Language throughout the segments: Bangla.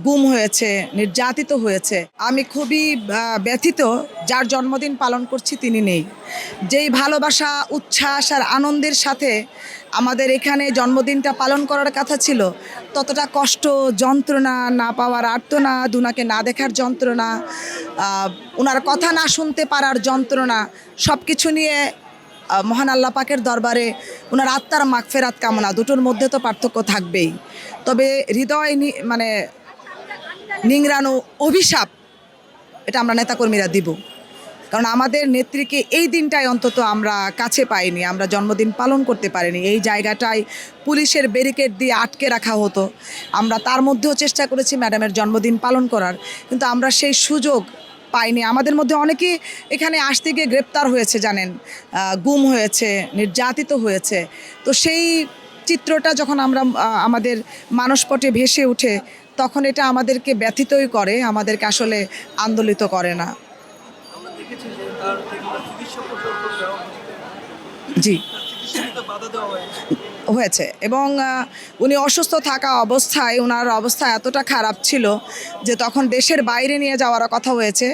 গুম হয়েছে, নির্যাতিত হয়েছে। আমি খুবই ব্যথিত, যার জন্মদিন পালন করছি তিনি নেই। যেই ভালোবাসা, উচ্ছ্বাস আর আনন্দের সাথে আমাদের এখানে জন্মদিনটা পালন করার কথা ছিল, ততটা কষ্ট, যন্ত্রণা, না পাওয়ার আর্তনাদ, উনাকে না দেখার যন্ত্রণা, ওনার কথা না শুনতে পারার যন্ত্রণা, সব কিছু নিয়ে মহান আল্লাহ পাকের দরবারে ওনার আত্মার মাগফেরাত কামনা, দুটোর মধ্যে তো পার্থক্য থাকবেই। তবে হৃদয় মানে নিংড়ানো অভিশাপ এটা আমরা নেতাকর্মীরা দিব, কারণ আমাদের নেত্রীকে এই দিনটায় অন্তত আমরা কাছে পাইনি, আমরা জন্মদিন পালন করতে পারিনি। এই জায়গাটায় পুলিশের ব্যারিকেড দিয়ে আটকে রাখা হতো। আমরা তার মধ্যেও চেষ্টা করেছি ম্যাডামের জন্মদিন পালন করার, কিন্তু আমরা সেই সুযোগ পাইনি। আমাদের মধ্যে অনেকেই এখানে আসতে গিয়ে গ্রেপ্তার হয়েছে, জানেন, গুম হয়েছে, নির্যাতিত হয়েছে। তো সেই চিত্রটা যখন আমরা আমাদের মানসপটে ভেসে উঠে, তখন এটা আমাদেরকে ব্যথিতই করে, আমাদেরকে আসলে আন্দোলিত করে না। জি, হয়েছে। এবং উনি অসুস্থ থাকা অবস্থায় ওনার অবস্থা এতটা খারাপ ছিল যে তখন দেশের বাইরে নিয়ে যাওয়ার কথা হয়েছে।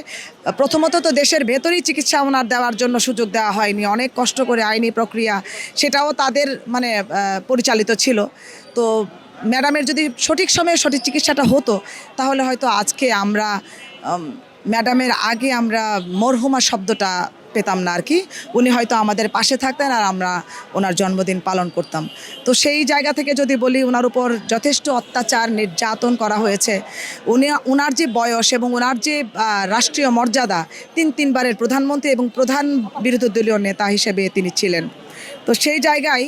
প্রথমত তো দেশের ভেতরেই চিকিৎসা ওনার দেওয়ার জন্য সুযোগ দেওয়া হয়নি, অনেক কষ্ট করে আইনি প্রক্রিয়া, সেটাও তাদের মানে পরিচালিত ছিল। তো ম্যাডামের যদি সঠিক সময়ে সঠিক চিকিৎসাটা হতো, তাহলে হয়তো আজকে আমরা ম্যাডামের আগে আমরা মরহুমা শব্দটা পেতাম না আর কি। উনি হয়তো আমাদের পাশে থাকতেন আর আমরা ওনার জন্মদিন পালন করতাম। তো সেই জায়গা থেকে যদি বলি, ওনার উপর যথেষ্ট অত্যাচার, নির্যাতন করা হয়েছে। ওনার যে বয়স এবং ওনার যে রাষ্ট্রীয় মর্যাদা, তিনবারের প্রধানমন্ত্রী এবং প্রধান বিরোধী দলীয় নেতা হিসেবে তিনি ছিলেন। তো সেই জায়গায়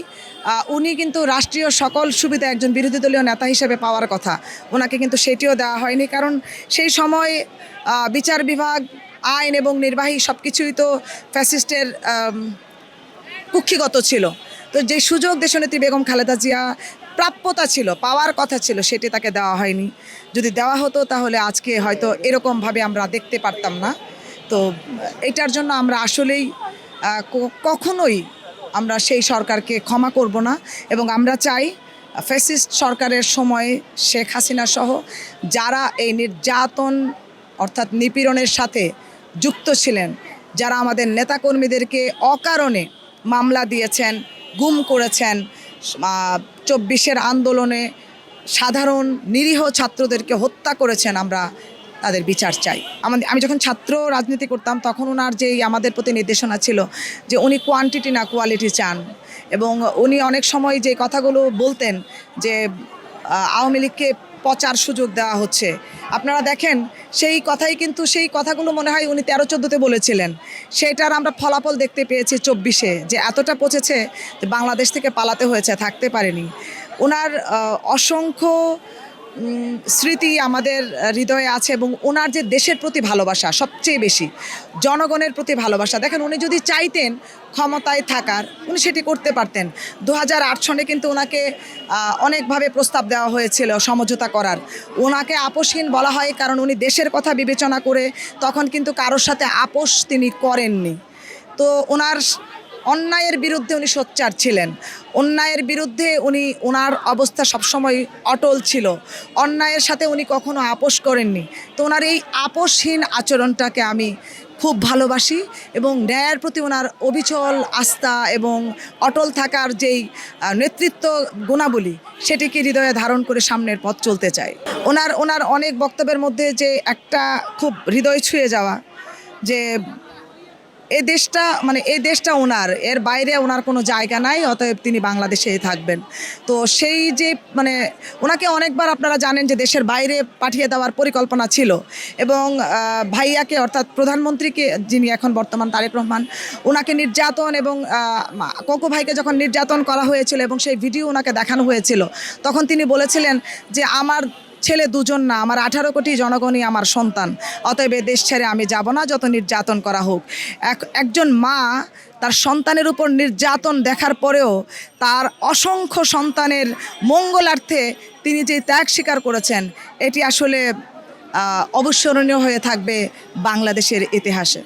উনি কিন্তু রাষ্ট্রীয় সকল সুবিধা একজন বিরোধী দলীয় নেতা হিসেবে পাওয়ার কথা, ওনাকে কিন্তু সেটিও দেওয়া হয়নি। কারণ সেই সময় বিচার বিভাগ, আইন এবং নির্বাহী সব কিছুই তো ফ্যাসিস্টের কুক্ষিগত ছিল। তো যে সুযোগ দেশনেত্রী বেগম খালেদা জিয়া প্রাপ্যতা ছিল, পাওয়ার কথা ছিল, সেটি তাকে দেওয়া হয়নি। যদি দেওয়া হতো তাহলে আজকে হয়তো এরকমভাবে আমরা দেখতে পারতাম না। তো এটার জন্য আমরা আসলেই কখনোই আমরা সেই সরকারকে ক্ষমা করব না। এবং আমরা চাই ফ্যাসিস্ট সরকারের সময়ে শেখ হাসিনা সহ যারা এই নির্যাতন অর্থাৎ নিপীড়নের সাথে যুক্ত ছিলেন, যারা আমাদের নেতাকর্মীদেরকে অকারণে মামলা দিয়েছেন, গুম করেছেন, ২৪-এর আন্দোলনে সাধারণ নিরীহ ছাত্রদেরকে হত্যা করেছেন, আমরা তাদের বিচার চাই। আমি যখন ছাত্র রাজনীতি করতাম, তখন ওনার যেই আমাদের প্রতি নির্দেশনা ছিল যে উনি কোয়ান্টিটি না কোয়ালিটি চান। এবং উনি অনেক সময় যে কথাগুলো বলতেন যে আওয়ামী লীগকে পচার সুযোগ দেওয়া হচ্ছে, আপনারা দেখেন সেই কথাগুলো মনে হয় উনি 13-14-তে বলেছিলেন। সেটার আমরা ফলাফল দেখতে পেয়েছি 24-এ, যে এতটা পচেছে যে বাংলাদেশ থেকে পালাতে হয়েছে, থাকতে পারেনি। ওনার অসংখ্য স্মৃতি আমাদের হৃদয়ে আছে এবং ওনার যে দেশের প্রতি ভালোবাসা, সবচেয়ে বেশি জনগণের প্রতি ভালোবাসা। দেখেন, উনি যদি চাইতেন ক্ষমতায় থাকার, উনি সেটি করতে পারতেন। 2008 সনে কিন্তু ওনাকে অনেকভাবে প্রস্তাব দেওয়া হয়েছিল সমঝোতা করার। ওনাকে আপোষহীন বলা হয় কারণ উনি দেশের কথা বিবেচনা করে তখন কিন্তু কারোর সাথে আপোষ তিনি করেননি। তো ওনার অন্যায়ের বিরুদ্ধে উনি সোচ্চার ছিলেন, অন্যায়ের বিরুদ্ধে ওনার অবস্থা সবসময় অটল ছিল, অন্যায়ের সাথে উনি কখনো আপোষ করেননি। তো ওনার এই আপোষহীন আচরণটাকে আমি খুব ভালোবাসি এবং ন্যায়ের প্রতি ওনার অবিচল আস্থা এবং অটল থাকার যেই নেতৃত্ব গুণাবলী, সেটিকে হৃদয়ে ধারণ করে সামনের পথ চলতে চাই। ওনার অনেক বক্তব্যের মধ্যে যে একটা খুব হৃদয় ছুঁয়ে যাওয়া, যে এই দেশটা ওনার, এর বাইরে ওনার কোনো জায়গা নাই, অতএব তিনি বাংলাদেশেই থাকবেন। তো সেই যে ওনাকে অনেকবার আপনারা জানেন যে দেশের বাইরে পাঠিয়ে দেওয়ার পরিকল্পনা ছিল এবং ভাইয়াকে অর্থাৎ প্রধানমন্ত্রীকে, যিনি এখন বর্তমান তারেক রহমান, ওনাকে নির্যাতন এবং কোকো ভাইকে যখন নির্যাতন করা হয়েছিল এবং সেই ভিডিও ওনাকে দেখানো হয়েছিল, তখন তিনি বলেছিলেন যে আমার ছেলে দুজন না, আমার 18 কোটি জনগণই আমার সন্তান, অতএব দেশ ছেড়ে আমি যাব না, যত নির্যাতন করা হোক। একজন মা তার সন্তানের উপর নির্যাতন দেখার পরেও তার অসংখ্য সন্তানের মঙ্গলার্থে তিনি যে ত্যাগ স্বীকার করেছেন, এটি আসলে অবিস্মরণীয় হয়ে থাকবে বাংলাদেশের ইতিহাসে।